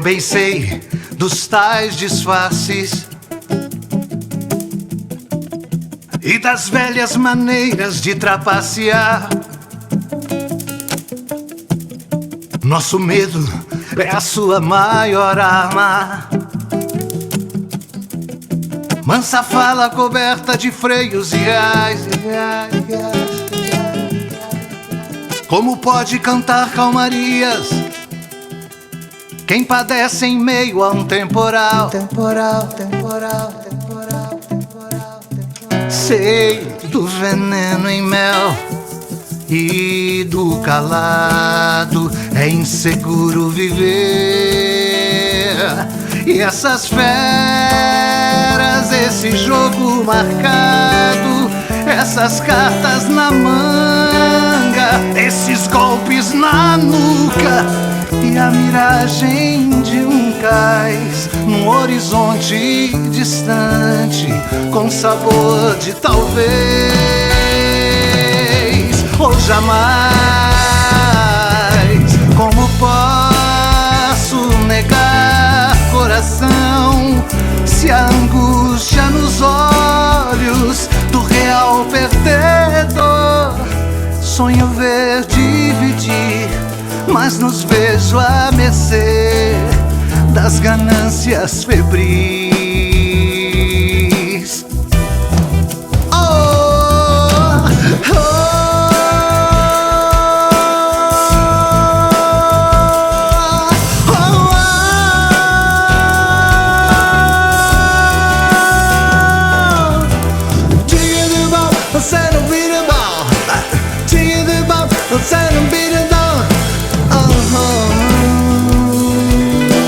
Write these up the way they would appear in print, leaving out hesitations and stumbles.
bem sei dos tais disfarces e das velhas maneiras de trapacear. Nosso medo é a sua maior arma. Mansa fala coberta de freios e reais. Como pode cantar calmarias quem padece em meio a um temporal? Sei do veneno em mel e do calado é inseguro viver. E essas feras, esse jogo marcado, essas cartas na manga, esses golpes na nuca e a miragem de um cais num horizonte distante, com sabor de talvez ou jamais. Como posso negar, coração, se a angústia nos olhos do real perdedor? Sonho ver dividir, mas nos vejo a mercê das ganâncias febris.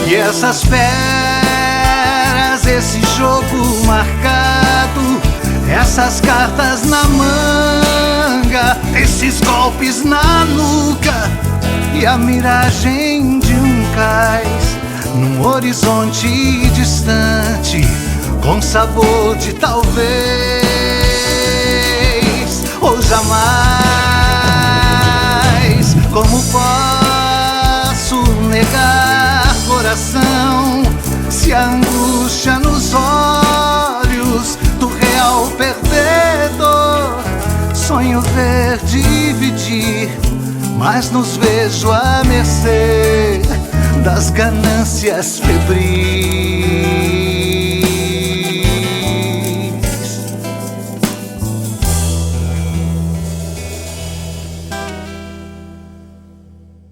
E essas feras, esse jogo marcado, essas cartas na manga, esses golpes na nuca e a miragem de um cais num horizonte distante, com sabor de talvez ou jamais. Como posso negar, coração, se a angústia nos olhos do real perdedor? Sonho ver dividir, mas nos vejo à mercê das ganâncias febris.